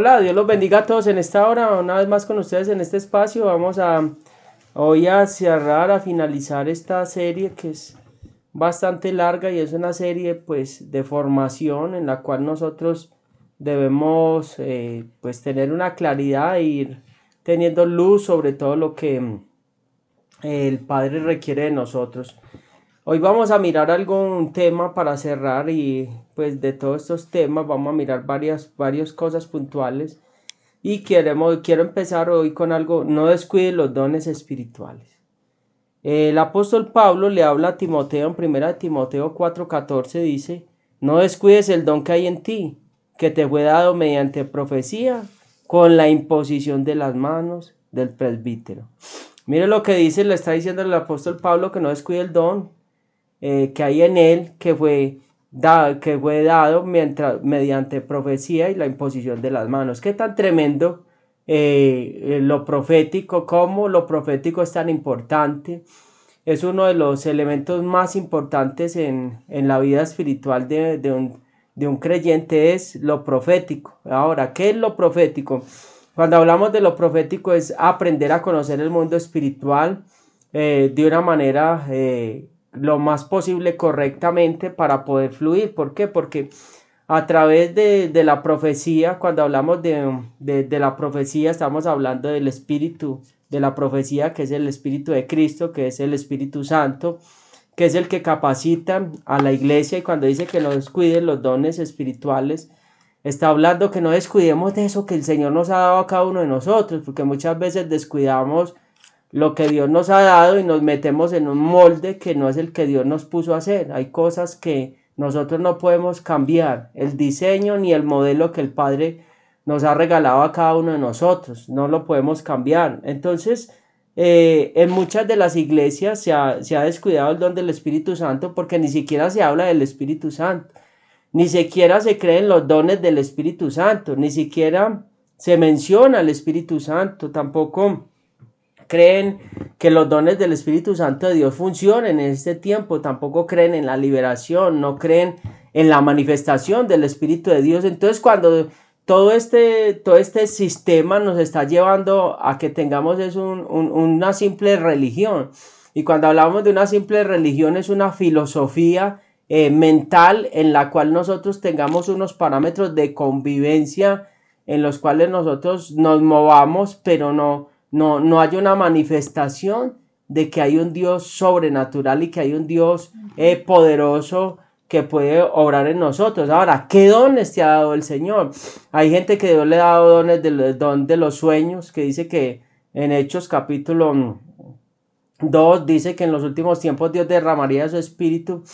Hola, Dios los bendiga a todos en esta hora, una vez más con ustedes en este espacio. Vamos a hoy a cerrar, a finalizar esta serie que es bastante larga y es una serie pues de formación en la cual nosotros debemos pues tener una claridad e ir teniendo luz sobre todo lo que el Padre requiere de nosotros. Hoy vamos a mirar algún tema para cerrar y pues de todos estos temas vamos a mirar varias cosas puntuales y quiero empezar hoy con algo: no descuide los dones espirituales. El apóstol Pablo le habla a Timoteo en 1 Timoteo 4:14, dice: no descuides el don que hay en ti, que te fue dado mediante profecía, con la imposición de las manos del presbítero. Mire lo que dice, le está diciendo el apóstol Pablo que no descuide el don que hay en él, que fue dado mediante profecía y la imposición de las manos. Qué tan tremendo lo profético, cómo lo profético es tan importante. Es uno de los elementos más importantes en la vida espiritual de un creyente, es lo profético. Ahora, ¿qué es lo profético? Cuando hablamos de lo profético es aprender a conocer el mundo espiritual de una manera lo más posible correctamente para poder fluir. ¿Por qué? Porque a través de la profecía, cuando hablamos de la profecía, estamos hablando del espíritu de la profecía, que es el Espíritu de Cristo, que es el Espíritu Santo, que es el que capacita a la iglesia. Y cuando dice que no descuiden los dones espirituales, está hablando que no descuidemos de eso que el Señor nos ha dado a cada uno de nosotros, porque muchas veces descuidamos lo que Dios nos ha dado y nos metemos en un molde que no es el que Dios nos puso a hacer. Hay cosas que nosotros no podemos cambiar, el diseño ni el modelo que el Padre nos ha regalado a cada uno de nosotros, no lo podemos cambiar. Entonces, en muchas de las iglesias se ha descuidado el don del Espíritu Santo, porque ni siquiera se habla del Espíritu Santo, ni siquiera se creen los dones del Espíritu Santo, ni siquiera se menciona el Espíritu Santo, tampoco creen que los dones del Espíritu Santo de Dios funcionen en este tiempo, tampoco creen en la liberación, no creen en la manifestación del Espíritu de Dios. Entonces, cuando todo este sistema nos está llevando a que tengamos una simple religión, y cuando hablamos de una simple religión es una filosofía mental en la cual nosotros tengamos unos parámetros de convivencia en los cuales nosotros nos movamos, pero no hay una manifestación de que hay un Dios sobrenatural y que hay un Dios poderoso que puede obrar en nosotros. Ahora, ¿qué dones te ha dado el Señor? Hay gente que Dios le ha dado dones del don de los sueños, que dice que en Hechos capítulo 2 dice que en los últimos tiempos Dios derramaría su espíritu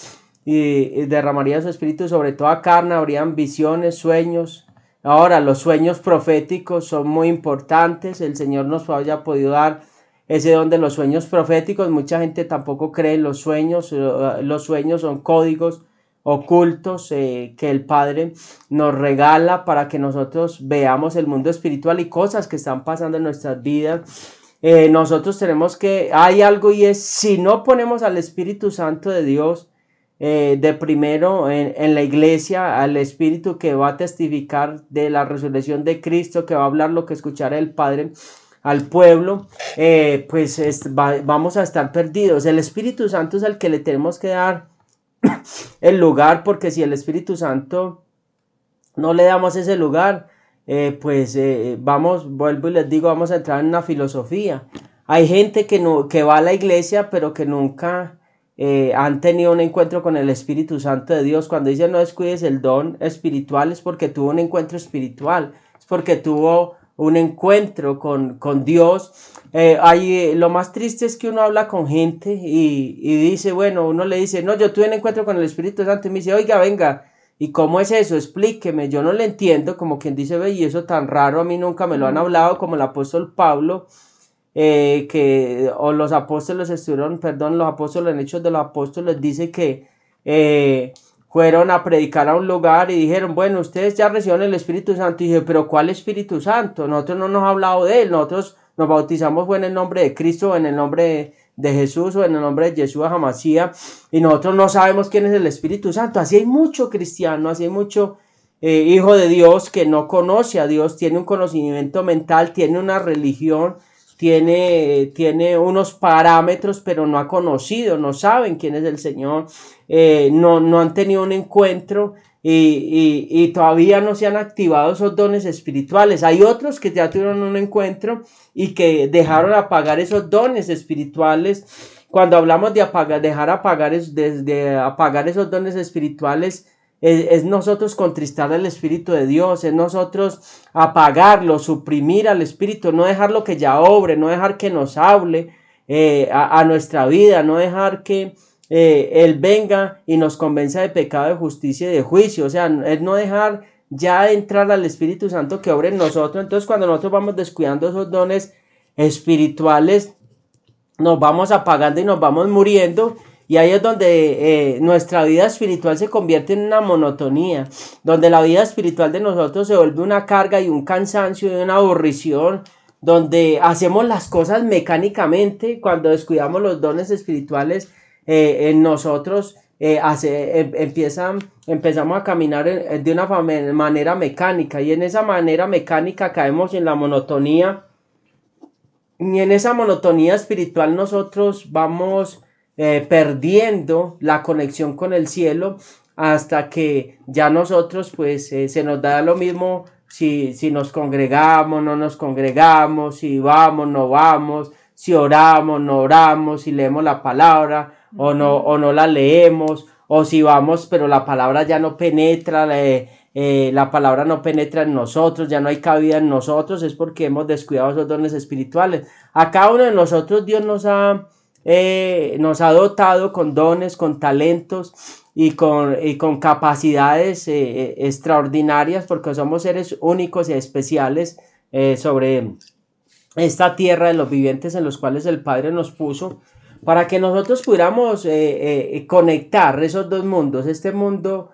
y derramaría su espíritu sobre toda carne, habrían visiones, sueños. Ahora, los sueños proféticos son muy importantes. El Señor nos haya podido dar ese don de los sueños proféticos. Mucha gente tampoco cree en los sueños. Los sueños son códigos ocultos que el Padre nos regala para que nosotros veamos el mundo espiritual y cosas que están pasando en nuestras vidas. Nosotros hay algo, y es: si no ponemos al Espíritu Santo de Dios de primero en la iglesia, al Espíritu que va a testificar de la resurrección de Cristo, que va a hablar lo que escuchará el Padre al pueblo, vamos a estar perdidos. El Espíritu Santo es el que le tenemos que dar el lugar, porque si el Espíritu Santo no le damos ese lugar, vuelvo y les digo, vamos a entrar en una filosofía. Hay gente que va a la iglesia, pero que nunca han tenido un encuentro con el Espíritu Santo de Dios. Cuando dice no descuides el don espiritual, es porque tuvo un encuentro espiritual, es porque tuvo un encuentro con Dios. Lo más triste es que uno habla con gente y dice, bueno, uno le dice, no, yo tuve un encuentro con el Espíritu Santo, y me dice, oiga, venga, ¿y cómo es eso? Explíqueme. Yo no le entiendo, como quien dice, ve, y eso tan raro, a mí nunca me lo han hablado, como el apóstol Pablo, los apóstoles en Hechos de los Apóstoles dice que fueron a predicar a un lugar y dijeron, bueno, ustedes ya recibieron el Espíritu Santo. Y dije, pero ¿cuál Espíritu Santo? Nosotros no nos ha hablado de él, nosotros nos bautizamos fue en el nombre de Cristo, en el nombre de Jesús o en el nombre de Yeshua Hamashiach, y nosotros no sabemos quién es el Espíritu Santo. Así hay mucho cristiano, así hay mucho hijo de Dios que no conoce a Dios, tiene un conocimiento mental, tiene una religión, tiene unos parámetros, pero no ha conocido, no saben quién es el Señor, no han tenido un encuentro y todavía no se han activado esos dones espirituales. Hay otros que ya tuvieron un encuentro y que dejaron apagar esos dones espirituales. Cuando hablamos de apagar esos dones espirituales, es nosotros contristar al Espíritu de Dios, es nosotros apagarlo, suprimir al Espíritu, no dejarlo que ya obre, no dejar que nos hable a nuestra vida, no dejar que Él venga y nos convenza de pecado, de justicia y de juicio. O sea, es no dejar ya entrar al Espíritu Santo que obre en nosotros. Entonces, cuando nosotros vamos descuidando esos dones espirituales, nos vamos apagando y nos vamos muriendo, y ahí es donde nuestra vida espiritual se convierte en una monotonía, donde la vida espiritual de nosotros se vuelve una carga y un cansancio y una aburrición, donde hacemos las cosas mecánicamente. Cuando descuidamos los dones espirituales en nosotros, empezamos a caminar de una manera mecánica, y en esa manera mecánica caemos en la monotonía. Y en esa monotonía espiritual nosotros vamos perdiendo la conexión con el cielo, hasta que ya nosotros pues se nos da lo mismo si nos congregamos, no nos congregamos, si vamos, no vamos, si oramos, no oramos, si leemos la palabra o no la leemos, o si vamos pero la palabra ya no penetra, la palabra no penetra en nosotros, ya no hay cabida en nosotros. Es porque hemos descuidado esos dones espirituales. A cada uno de nosotros Dios nos ha dotado con dones, con talentos y con capacidades extraordinarias, porque somos seres únicos y especiales sobre esta tierra de los vivientes, en los cuales el Padre nos puso, para que nosotros pudiéramos conectar esos dos mundos, este mundo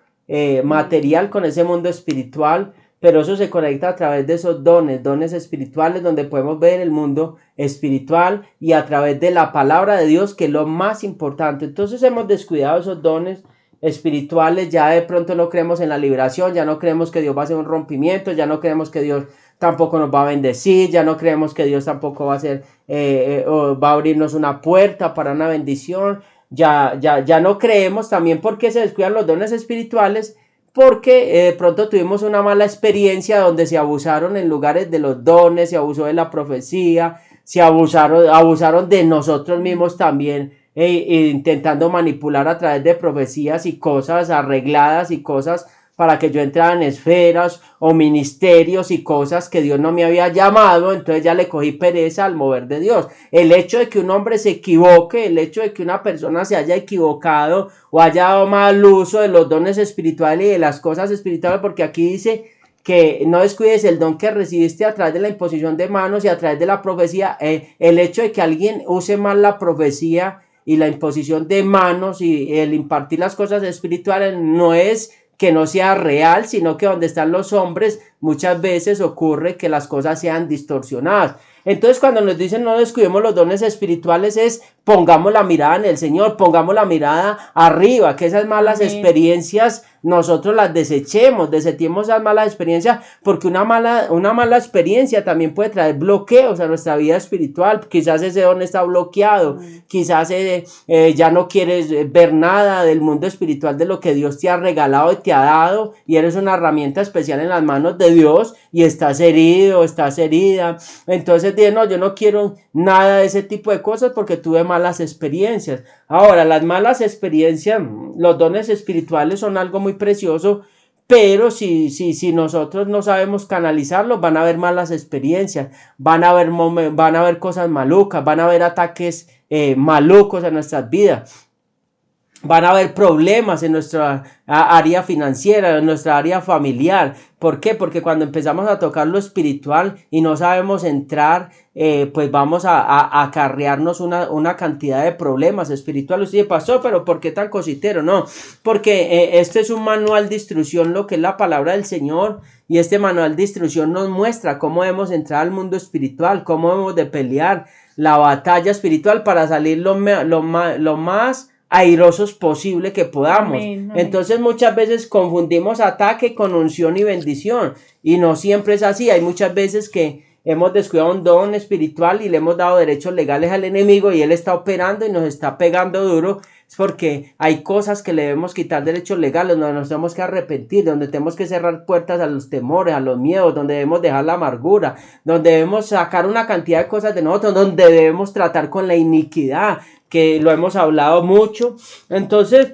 material con ese mundo espiritual. Pero eso se conecta a través de esos dones espirituales, donde podemos ver el mundo espiritual, y a través de la palabra de Dios, que es lo más importante. Entonces hemos descuidado esos dones espirituales, ya de pronto no creemos en la liberación, ya no creemos que Dios va a hacer un rompimiento, ya no creemos que Dios tampoco nos va a bendecir, ya no creemos que Dios tampoco va a hacer, va a abrirnos una puerta para una bendición. Ya no creemos. También porque se descuidan los dones espirituales, porque pronto tuvimos una mala experiencia donde se abusaron en lugares de los dones, se abusó de la profecía, se abusaron de nosotros mismos también, intentando manipular a través de profecías y cosas arregladas y cosas para que yo entrara en esferas o ministerios y cosas que Dios no me había llamado. Entonces ya le cogí pereza al mover de Dios. El hecho de que un hombre se equivoque, el hecho de que una persona se haya equivocado o haya dado mal uso de los dones espirituales y de las cosas espirituales, porque aquí dice que no descuides el don que recibiste a través de la imposición de manos y a través de la profecía. El hecho de que alguien use mal la profecía y la imposición de manos y el impartir las cosas espirituales no es que no sea real, sino que donde están los hombres muchas veces ocurre que las cosas sean distorsionadas. Entonces, cuando nos dicen no descuidemos los dones espirituales, es pongamos la mirada en el Señor, pongamos la mirada arriba, que esas malas experiencias nosotros las desechemos esas malas experiencias, porque una mala experiencia también puede traer bloqueos a nuestra vida espiritual. Quizás ese don está bloqueado, quizás ya no quieres ver nada del mundo espiritual, de lo que Dios te ha regalado y te ha dado, y eres una herramienta especial en las manos de Dios, y estás herido, estás herida. Entonces dije, no, yo no quiero nada de ese tipo de cosas porque tuve malas experiencias. Ahora, las malas experiencias, los dones espirituales son algo muy precioso, pero si nosotros no sabemos canalizarlos, van a haber malas experiencias, van a haber cosas malucas, van a haber ataques malucos en nuestras vidas. Van a haber problemas en nuestra área financiera, en nuestra área familiar. ¿Por qué? Porque cuando empezamos a tocar lo espiritual y no sabemos entrar, pues vamos a acarrearnos una cantidad de problemas espirituales. Usted dice, pastor, pero ¿por qué tan cositero? No, porque este es un manual de instrucción, lo que es la palabra del Señor, y este manual de instrucción nos muestra cómo debemos entrar al mundo espiritual, cómo debemos de pelear la batalla espiritual para salir lo más airosos posible que podamos. Amén, amén. Entonces muchas veces confundimos ataque con unción y bendición, y no siempre es así. Hay muchas veces que hemos descuidado un don espiritual y le hemos dado derechos legales al enemigo y él está operando y nos está pegando duro. Es porque hay cosas que le debemos quitar derechos legales, donde nos tenemos que arrepentir, donde tenemos que cerrar puertas a los temores, a los miedos, donde debemos dejar la amargura, donde debemos sacar una cantidad de cosas de nosotros, donde debemos tratar con la iniquidad, que lo hemos hablado mucho. Entonces,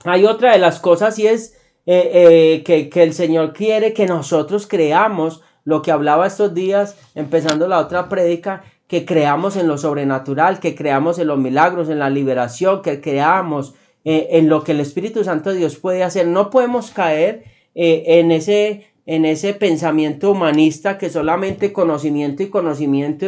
hay otra de las cosas y es que el Señor quiere que nosotros creamos lo que hablaba estos días, empezando la otra prédica, que creamos en lo sobrenatural, que creamos en los milagros, en la liberación, que creamos en lo que el Espíritu Santo de Dios puede hacer. No podemos caer en ese pensamiento humanista que solamente conocimiento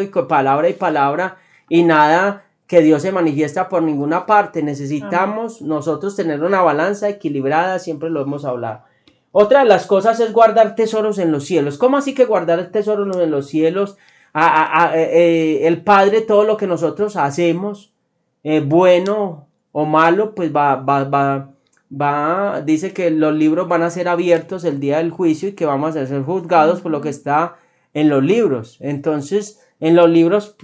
y palabra y nada que Dios se manifiesta por ninguna parte. Necesitamos nosotros tener una balanza equilibrada, siempre lo hemos hablado. Otra de las cosas es guardar tesoros en los cielos. ¿Cómo así que guardar tesoros en los cielos? El Padre, todo lo que nosotros hacemos, bueno o malo, pues dice que los libros van a ser abiertos el día del juicio y que vamos a ser juzgados por lo que está en los libros. Entonces, en los libros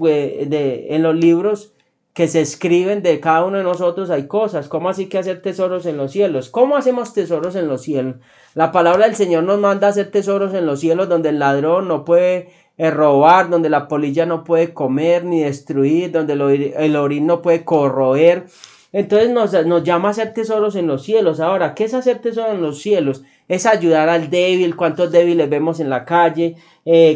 que se escriben de cada uno de nosotros hay cosas. ¿Cómo así que hacer tesoros en los cielos? ¿Cómo hacemos tesoros en los cielos? La palabra del Señor nos manda a hacer tesoros en los cielos donde el ladrón no puede robar, donde la polilla no puede comer ni destruir, donde el orín no puede corroer. Entonces nos llama a hacer tesoros en los cielos. Ahora, ¿qué es hacer tesoros en los cielos? Es ayudar al débil. ¿Cuántos débiles vemos en la calle?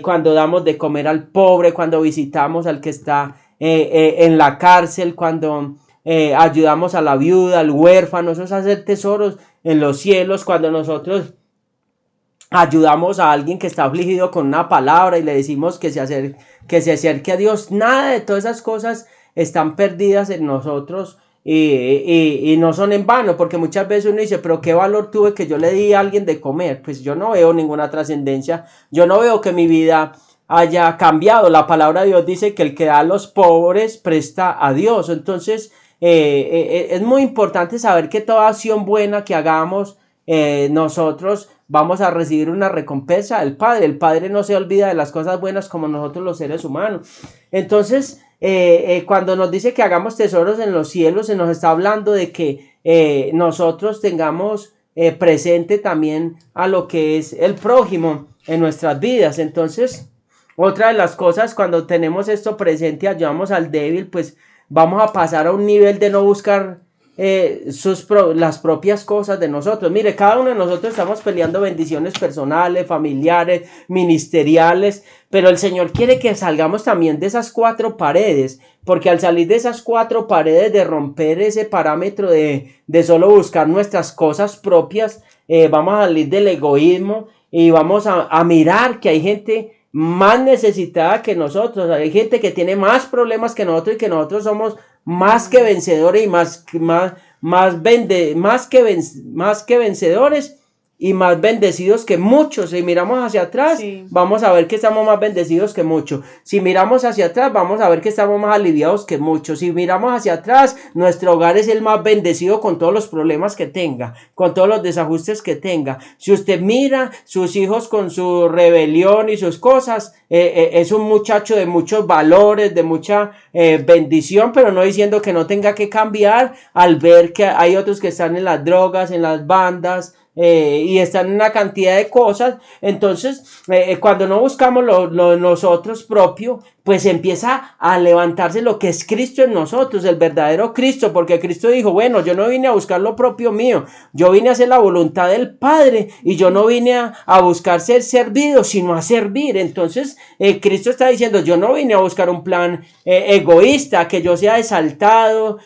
Cuando damos de comer al pobre, cuando visitamos al que está en la cárcel, cuando ayudamos a la viuda, al huérfano. Eso es hacer tesoros en los cielos. Cuando nosotros ayudamos a alguien que está afligido con una palabra y le decimos que se acerque a Dios. Nada de todas esas cosas están perdidas en nosotros y no son en vano, porque muchas veces uno dice, pero qué valor tuve que yo le di a alguien de comer. Pues yo no veo ninguna trascendencia, yo no veo que mi vida haya cambiado. La palabra de Dios dice que el que da a los pobres presta a Dios. Entonces es muy importante saber que toda acción buena que hagamos, nosotros vamos a recibir una recompensa del Padre. El Padre no se olvida de las cosas buenas como nosotros los seres humanos. Entonces, cuando nos dice que hagamos tesoros en los cielos, se nos está hablando de que nosotros tengamos presente también a lo que es el prójimo en nuestras vidas. Entonces, otra de las cosas, cuando tenemos esto presente, ayudamos al débil, pues vamos a pasar a un nivel de no buscar las propias cosas de nosotros. Mire, cada uno de nosotros estamos peleando bendiciones personales, familiares, ministeriales, pero el Señor quiere que salgamos también de esas 4 paredes, porque al salir de esas 4 paredes, de romper ese parámetro de solo buscar nuestras cosas propias, vamos a salir del egoísmo y vamos a mirar que hay gente más necesitada que nosotros, hay gente que tiene más problemas que nosotros y que nosotros somos más que vencedores y más que vencedores y más bendecidos que muchos. Si miramos hacia atrás, sí, vamos a ver que estamos más bendecidos que muchos. Si miramos hacia atrás, vamos a ver que estamos más aliviados que muchos. Si miramos hacia atrás, nuestro hogar es el más bendecido con todos los problemas que tenga, con todos los desajustes que tenga. Si usted mira sus hijos con su rebelión y sus cosas, es un muchacho de muchos valores, de mucha bendición, pero no diciendo que no tenga que cambiar al ver que hay otros que están en las drogas, en las bandas, y están en una cantidad de cosas. Entonces cuando no buscamos lo nosotros propio, pues empieza a levantarse lo que es Cristo en nosotros, el verdadero Cristo, porque Cristo dijo, bueno, yo no vine a buscar lo propio mío, yo vine a hacer la voluntad del Padre y yo no vine a buscar ser servido, sino a servir. Entonces Cristo está diciendo, yo no vine a buscar un plan egoísta, que yo sea exaltado,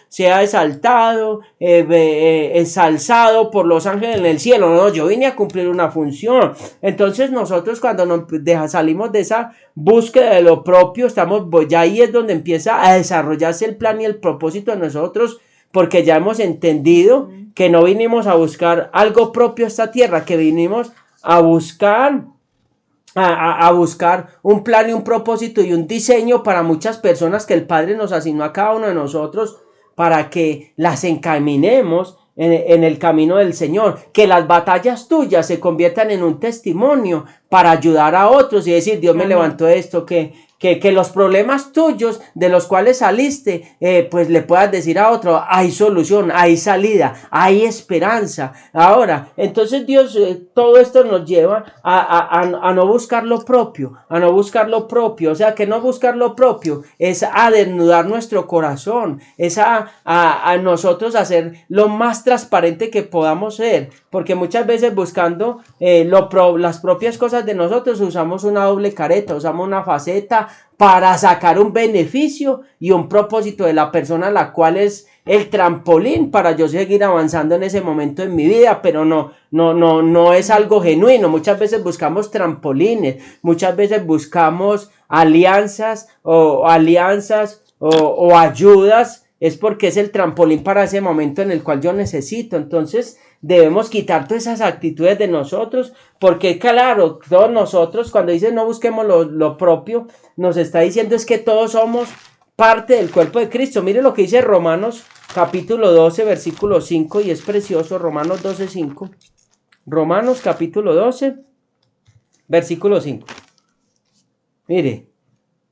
ensalzado por los ángeles en el cielo. No, yo vine a cumplir una función. Entonces nosotros cuando salimos de esa búsqueda de lo propio, ya ahí es donde empieza a desarrollarse el plan y el propósito de nosotros, porque ya hemos entendido que no vinimos a buscar algo propio a esta tierra, que vinimos a buscar un plan y un propósito y un diseño para muchas personas que el Padre nos asignó a cada uno de nosotros para que las encaminemos en el camino del Señor, que las batallas tuyas se conviertan en un testimonio para ayudar a otros y decir, Dios me levantó esto, que los problemas tuyos de los cuales saliste, pues le puedas decir a otro, hay solución, hay salida, hay esperanza. Ahora, entonces Dios, todo esto nos lleva a no buscar lo propio, o sea, que no buscar lo propio es a desnudar nuestro corazón, es a nosotros hacer lo más transparente que podamos ser, porque muchas veces buscando las propias cosas de nosotros usamos una doble careta, usamos una faceta para sacar un beneficio y un propósito de la persona, la cual es el trampolín para yo seguir avanzando en ese momento en mi vida, pero no es algo genuino. Muchas veces buscamos trampolines, muchas veces buscamos alianzas o ayudas, es porque es el trampolín para ese momento en el cual yo necesito. Entonces debemos quitar todas esas actitudes de nosotros, porque claro, todos nosotros, cuando dice no busquemos lo propio, nos está diciendo es que todos somos parte del cuerpo de Cristo. Mire lo que dice Romanos capítulo 12 versículo 5, y es precioso. Romanos 12, 5. Romanos capítulo 12 versículo 5. Mire,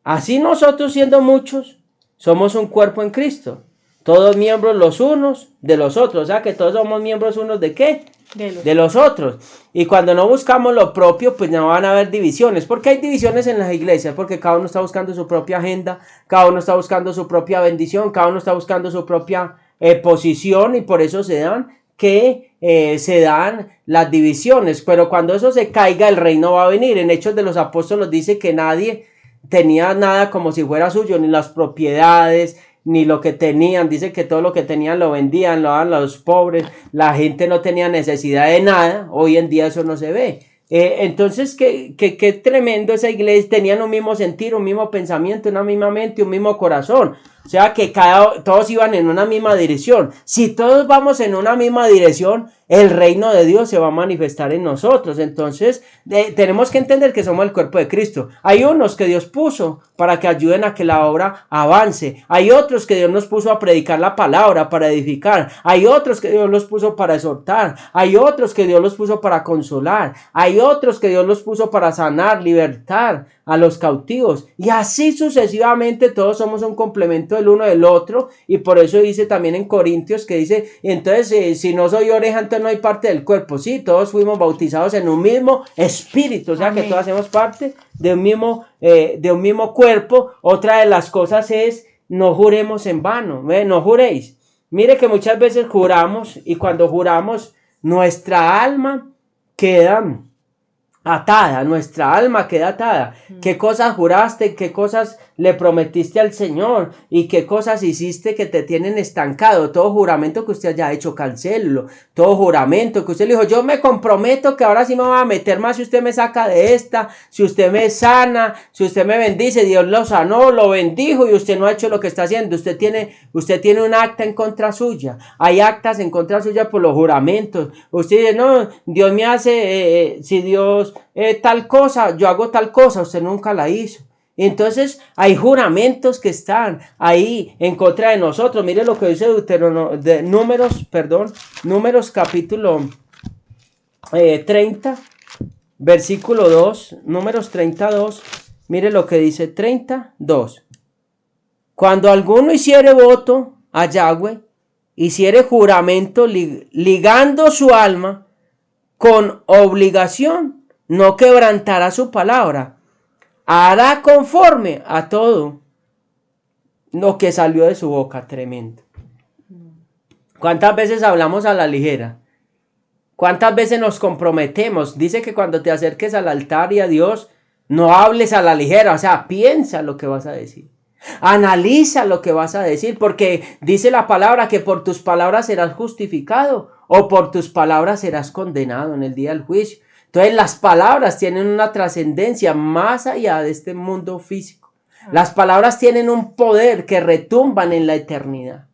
así nosotros, siendo muchos, somos un cuerpo en Cristo, todos miembros los unos de los otros. O sea que todos somos miembros unos de ¿qué? De los otros. Y cuando no buscamos lo propio, pues no van a haber divisiones. ¿Por qué hay divisiones en las iglesias? Porque cada uno está buscando su propia agenda, cada uno está buscando su propia bendición, cada uno está buscando su propia posición, y por eso se dan las divisiones. Pero cuando eso se caiga, el reino va a venir. En Hechos de los Apóstoles dice que nadie tenía nada como si fuera suyo, ni las propiedades, ni lo que tenían. Dice que todo lo que tenían lo vendían, lo daban a los pobres. La gente no tenía necesidad de nada. Hoy en día eso no se ve. Entonces, qué tremendo esa iglesia. Tenían un mismo sentir, un mismo pensamiento, una misma mente, un mismo corazón. O sea que todos iban en una misma dirección. Si todos vamos en una misma dirección, el reino de Dios se va a manifestar en nosotros. Entonces tenemos que entender que somos el cuerpo de Cristo. Hay unos que Dios puso para que ayuden a que la obra avance. Hay otros que Dios nos puso a predicar la palabra, para edificar. Hay otros que Dios los puso para exhortar. Hay otros que Dios los puso para consolar. Hay otros que Dios los puso para sanar, libertar a los cautivos. Y así sucesivamente todos somos un complemento del uno del otro. Y por eso dice también en Corintios, que dice, entonces si no soy oreja, entonces no hay parte del cuerpo. Sí, todos fuimos bautizados en un mismo espíritu, o sea que todos hacemos parte de un mismo cuerpo. Otra de las cosas es, no juremos en vano, no juréis. Mire que muchas veces juramos, y cuando juramos nuestra alma queda atada, nuestra alma queda atada. ¿Qué cosas juraste? ¿Qué cosas le prometiste al Señor? ¿Y qué cosas hiciste que te tienen estancado? Todo juramento que usted haya hecho, cancélelo. Todo juramento que usted le dijo, yo me comprometo que ahora sí me voy a meter más si usted me saca de esta, si usted me sana, si usted me bendice. Dios lo sanó, lo bendijo, y usted no ha hecho lo que está haciendo. Usted tiene un acta en contra suya. Hay actas en contra suya por los juramentos. Usted dice, no, Dios me hace, si Dios tal cosa, yo hago tal cosa, usted nunca la hizo. Entonces hay juramentos que están ahí en contra de nosotros. Mire lo que dice Números capítulo 30, versículo 2, Números 32. Mire lo que dice 32. Cuando alguno hiciere voto a Yahweh, hiciere juramento ligando su alma con obligación, no quebrantará su palabra, hará conforme a todo lo que salió de su boca. Tremendo. ¿Cuántas veces hablamos a la ligera? ¿Cuántas veces nos comprometemos? Dice que cuando te acerques al altar y a Dios, no hables a la ligera. O sea, piensa lo que vas a decir. Analiza lo que vas a decir, porque dice la palabra que por tus palabras serás justificado o por tus palabras serás condenado en el día del juicio. Entonces las palabras tienen una trascendencia más allá de este mundo físico. Las palabras tienen un poder que retumban en la eternidad.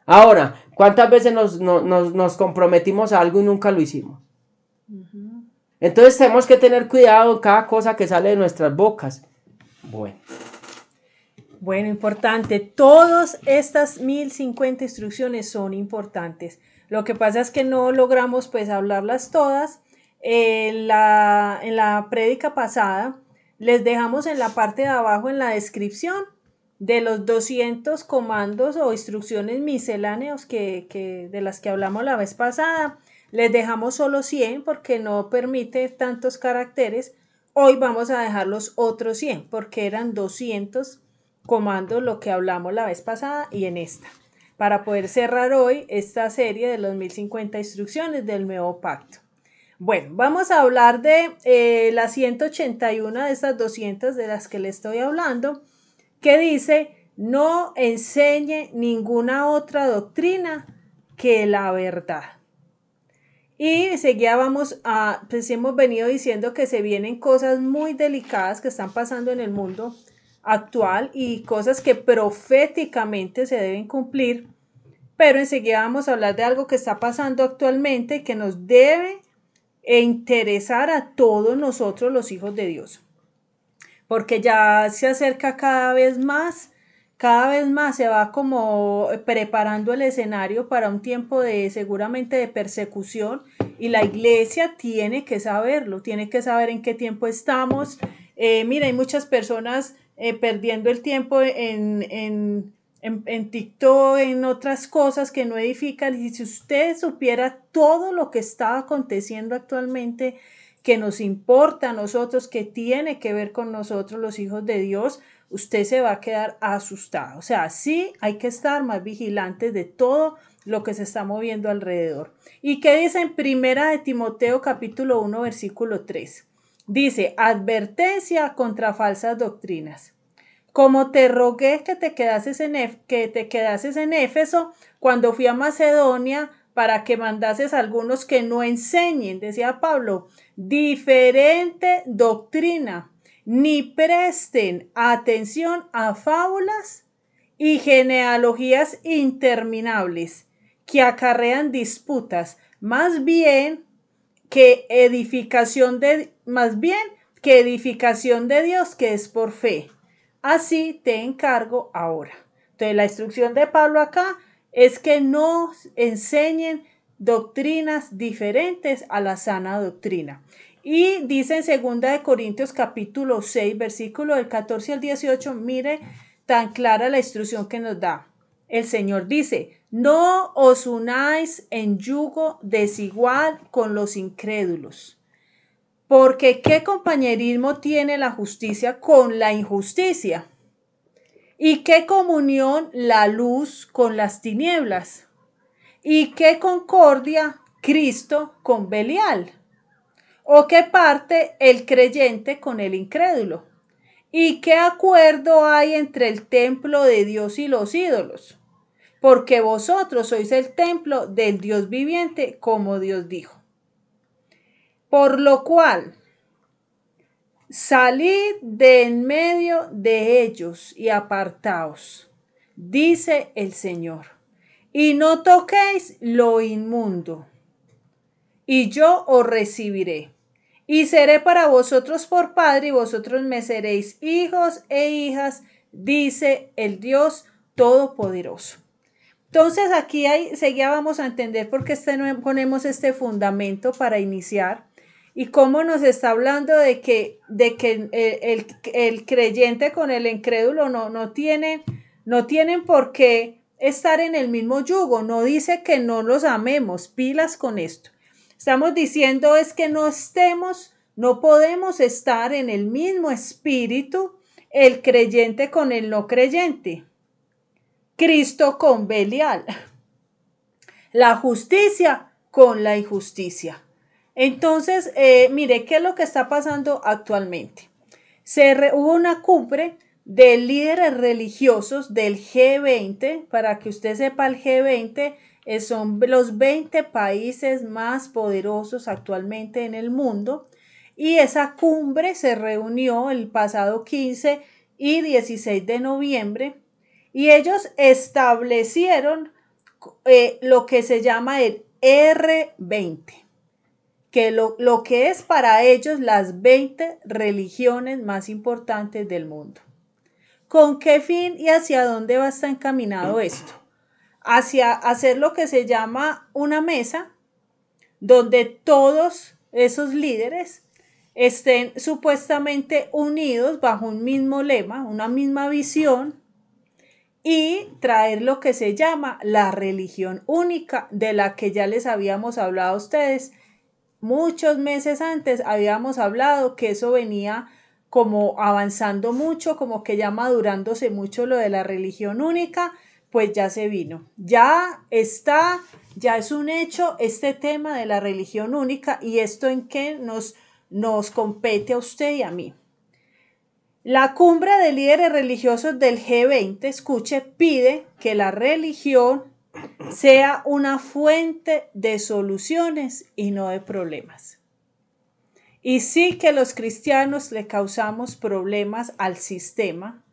Ahora, ¿cuántas veces nos comprometimos a algo y nunca lo hicimos? Entonces tenemos que tener cuidado en cada cosa que sale de nuestras bocas. Bueno, Bueno, importante. Todas estas 1050 instrucciones son importantes. Lo que pasa es que no logramos pues hablarlas todas. En la prédica pasada les dejamos en la parte de abajo en la descripción de los 200 comandos o instrucciones misceláneos de las que hablamos la vez pasada. Les dejamos solo 100 porque no permite tantos caracteres. Hoy vamos a dejar los otros 100 porque eran 200 comandos lo que hablamos la vez pasada y en esta, para poder cerrar hoy esta serie de los 1050 instrucciones del nuevo pacto. Bueno, vamos a hablar de las 181 de estas 200 de las que le estoy hablando, que dice: no enseñe ninguna otra doctrina que la verdad. Y seguía pues hemos venido diciendo que se vienen cosas muy delicadas que están pasando en el mundo actual y cosas que proféticamente se deben cumplir, pero enseguida vamos a hablar de algo que está pasando actualmente que nos debe interesar a todos nosotros los hijos de Dios, porque ya se acerca cada vez más se va como preparando el escenario para un tiempo seguramente de persecución, y la iglesia tiene que saberlo, tiene que saber en qué tiempo estamos. Mira, hay muchas personas perdiendo el tiempo en TikTok, en otras cosas que no edifican, y si usted supiera todo lo que está aconteciendo actualmente, que nos importa a nosotros, que tiene que ver con nosotros los hijos de Dios, usted se va a quedar asustado. O sea, sí hay que estar más vigilantes de todo lo que se está moviendo alrededor. ¿Y qué dice en Primera de Timoteo capítulo 1 versículo 3? Dice: advertencia contra falsas doctrinas. Como te rogué que te quedases en Éfeso cuando fui a Macedonia, para que mandases a algunos que no enseñen, decía Pablo, diferente doctrina, ni presten atención a fábulas y genealogías interminables que acarrean disputas, más bien que edificación de Dios, que es por fe. Así te encargo ahora. Entonces, la instrucción de Pablo acá es que no enseñen doctrinas diferentes a la sana doctrina. Y dice en 2 Corintios capítulo 6, versículo del 14 al 18, mire tan clara la instrucción que nos da. El Señor dice: no os unáis en yugo desigual con los incrédulos. Porque ¿qué compañerismo tiene la justicia con la injusticia? ¿Y qué comunión la luz con las tinieblas? ¿Y qué concordia Cristo con Belial? ¿O qué parte el creyente con el incrédulo? ¿Y qué acuerdo hay entre el templo de Dios y los ídolos? Porque vosotros sois el templo del Dios viviente, como Dios dijo. Por lo cual, salid de en medio de ellos y apartaos, dice el Señor, y no toquéis lo inmundo, y yo os recibiré, y seré para vosotros por padre, y vosotros me seréis hijos e hijas, dice el Dios Todopoderoso. Entonces aquí seguía vamos a entender por qué ponemos este fundamento para iniciar, y cómo nos está hablando de que el creyente con el incrédulo no tienen por qué estar en el mismo yugo. No dice que no los amemos, pilas con esto. Estamos diciendo es que no podemos estar en el mismo espíritu el creyente con el no creyente, Cristo con Belial, la justicia con la injusticia. Entonces, mire, ¿qué es lo que está pasando actualmente? Hubo una cumbre de líderes religiosos del G20. Para que usted sepa, el G20 son los 20 países más poderosos actualmente en el mundo. Y esa cumbre se reunió el pasado 15 y 16 de noviembre. Y ellos establecieron lo que se llama el R20, que lo que es para ellos las 20 religiones más importantes del mundo. ¿Con qué fin y hacia dónde va a estar encaminado esto? Hacia hacer lo que se llama una mesa donde todos esos líderes estén supuestamente unidos bajo un mismo lema, una misma visión, y traer lo que se llama la religión única, de la que ya les habíamos hablado a ustedes. Muchos meses antes habíamos hablado que eso venía como avanzando mucho, como que ya madurándose mucho lo de la religión única, pues ya se vino. Ya está, ya es un hecho este tema de la religión única, y esto en qué nos compete a usted y a mí. La cumbre de líderes religiosos del G20, escuche, pide que la religión sea una fuente de soluciones y no de problemas. Y sí que los cristianos le causamos problemas al sistema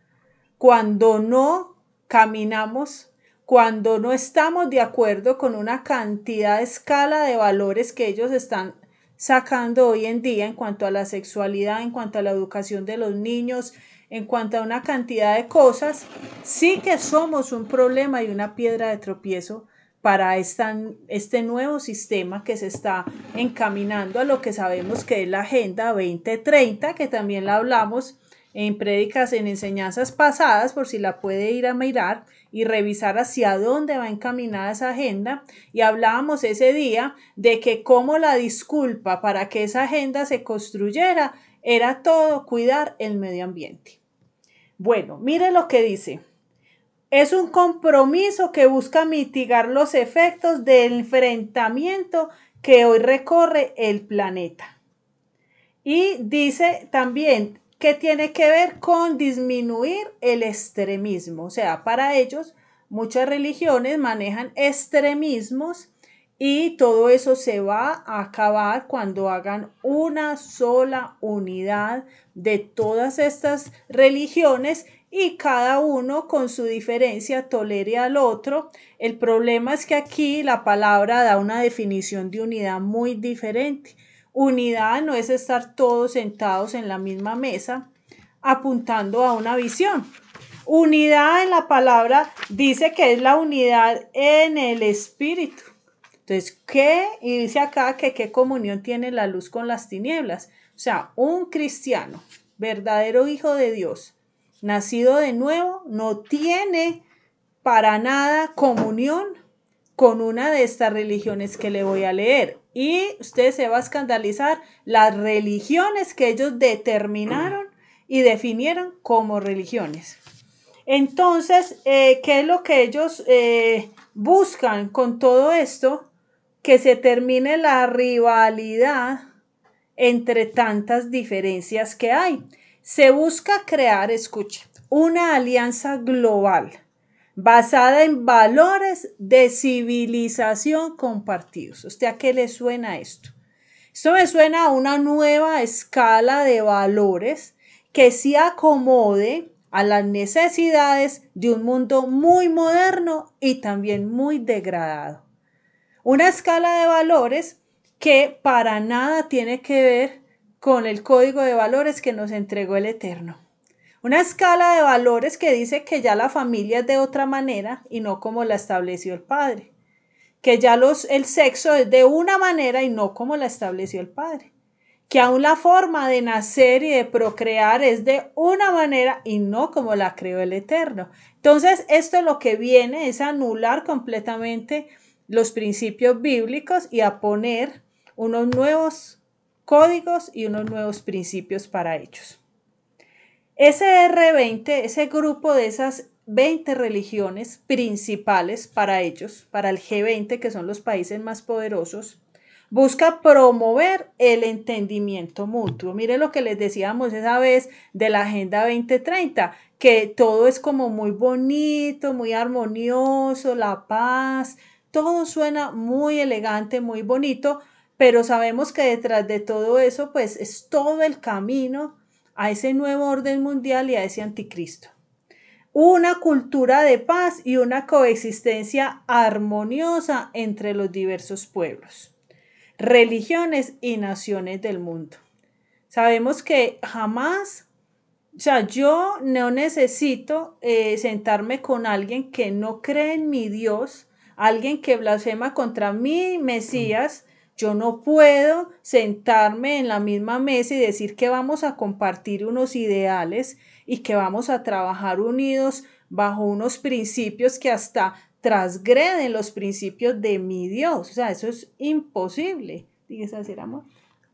cuando no caminamos, cuando no estamos de acuerdo con una cantidad de escala de valores que ellos están sacando hoy en día en cuanto a la sexualidad, en cuanto a la educación de los niños, en cuanto a una cantidad de cosas. Sí que somos un problema y una piedra de tropiezo para este nuevo sistema que se está encaminando a lo que sabemos que es la Agenda 2030, que también la hablamos en prédicas, en enseñanzas pasadas, por si la puede ir a mirar y revisar hacia dónde va encaminada esa agenda. Y hablábamos ese día de que como la disculpa para que esa agenda se construyera era todo cuidar el medio ambiente. Bueno, mire lo que dice. Es un compromiso que busca mitigar los efectos del enfrentamiento que hoy recorre el planeta. Y dice también que tiene que ver con disminuir el extremismo. O sea, para ellos muchas religiones manejan extremismos y todo eso se va a acabar cuando hagan una sola unidad de todas estas religiones y cada uno con su diferencia tolere al otro. El problema es que aquí la palabra da una definición de unidad muy diferente. Unidad no es estar todos sentados en la misma mesa apuntando a una visión. Unidad en la palabra dice que es la unidad en el espíritu. Entonces, ¿qué? Y dice acá que qué comunión tiene la luz con las tinieblas. O sea, un cristiano, verdadero hijo de Dios, nacido de nuevo, no tiene para nada comunión con una de estas religiones que le voy a leer. Y usted se va a escandalizar, las religiones que ellos determinaron y definieron como religiones. Entonces, ¿qué es lo que ellos buscan con todo esto? Que se termine la rivalidad entre tantas diferencias que hay. Se busca crear, escuche, una alianza global basada en valores de civilización compartidos. ¿Usted a qué le suena esto? Esto me suena a una nueva escala de valores que se acomode a las necesidades de un mundo muy moderno y también muy degradado. Una escala de valores que para nada tiene que ver con el código de valores que nos entregó el Eterno. Una escala de valores que dice que ya la familia es de otra manera y no como la estableció el Padre. Que ya el sexo es de una manera y no como la estableció el Padre. Que aún la forma de nacer y de procrear es de una manera y no como la creó el Eterno. Entonces, esto lo que viene es anular completamente los principios bíblicos y a poner unos nuevos códigos y unos nuevos principios para ellos. SR20, ese grupo de esas 20 religiones principales para ellos, para el G20, que son los países más poderosos, busca promover el entendimiento mutuo. Mire lo que les decíamos esa vez de la Agenda 2030, que todo es como muy bonito, muy armonioso, la paz, todo suena muy elegante, muy bonito, pero sabemos que detrás de todo eso, pues es todo el camino a ese nuevo orden mundial y a ese anticristo. Una cultura de paz y una coexistencia armoniosa entre los diversos pueblos, religiones y naciones del mundo. Sabemos que jamás O sea, yo no necesito sentarme con alguien que no cree en mi Dios, alguien que blasfema contra mi Mesías. Yo no puedo sentarme en la misma mesa y decir que vamos a compartir unos ideales y que vamos a trabajar unidos bajo unos principios que hasta transgreden los principios de mi Dios. O sea, eso es imposible. ¿Tienes que hacer, amor?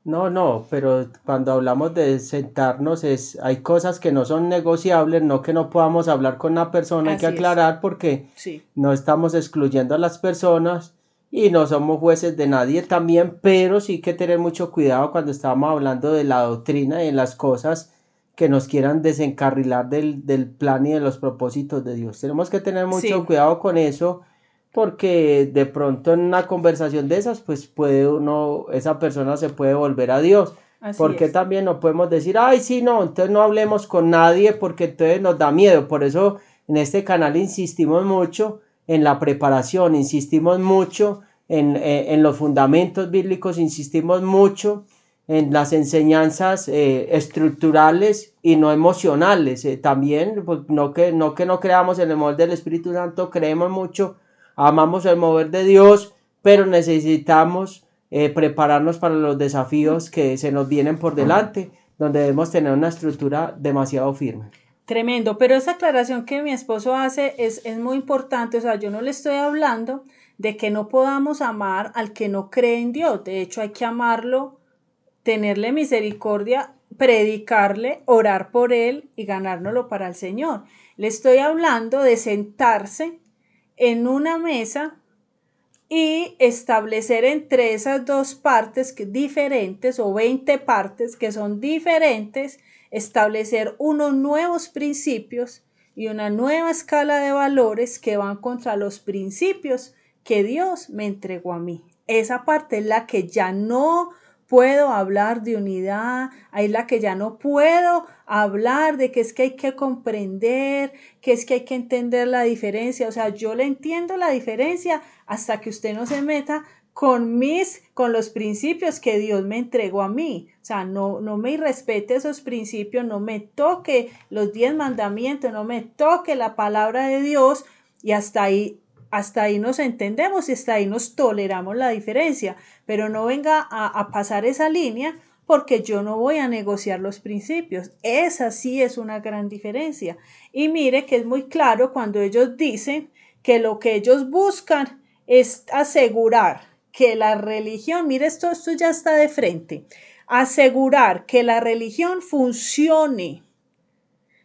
No, no, pero cuando hablamos de sentarnos hay cosas que no son negociables, no que no podamos hablar con una persona, hay que Así es. aclarar porque Sí. no estamos excluyendo a las personas y no somos jueces de nadie también, pero sí que tener mucho cuidado cuando estamos hablando de la doctrina y de las cosas que nos quieran desencarrilar del plan y de los propósitos de Dios. Tenemos que tener mucho Sí, cuidado con eso porque de pronto en una conversación de esas, pues esa persona se puede volver a Dios. así Porque es. también no podemos decir, ay, sí, no, entonces no hablemos con nadie porque entonces nos da miedo. Por eso en este canal insistimos mucho en la preparación, insistimos mucho en los fundamentos bíblicos, insistimos mucho en las enseñanzas estructurales y no emocionales. También, pues, no que no creamos en el molde del Espíritu Santo, creemos mucho, amamos el mover de Dios, pero necesitamos prepararnos para los desafíos que se nos vienen por delante, donde debemos tener una estructura demasiado firme. Tremendo, pero esa aclaración que mi esposo hace es muy importante. O sea, yo no le estoy hablando de que no podamos amar al que no cree en Dios. De hecho, hay que amarlo, tenerle misericordia, predicarle, orar por él y ganárnoslo para el Señor. Le estoy hablando de sentarse en una mesa y establecer entre esas dos partes diferentes o 20 partes que son diferentes, establecer unos nuevos principios y una nueva escala de valores que van contra los principios que Dios me entregó a mí. Esa parte es la que ya no puedo hablar de unidad, es la que ya no puedo hablar de que es que hay que comprender, que es que hay que entender la diferencia. O sea, yo le entiendo la diferencia hasta que usted no se meta con los principios que Dios me entregó a mí. O sea, no me irrespete esos principios, no me toque los 10 mandamientos, no me toque la palabra de Dios y hasta ahí nos entendemos y hasta ahí nos toleramos la diferencia, pero no venga a pasar esa línea porque yo no voy a negociar los principios. Esa sí es una gran diferencia. Y mire que es muy claro cuando ellos dicen que lo que ellos buscan es asegurar que la religión, mire esto ya está de frente, asegurar que la religión funcione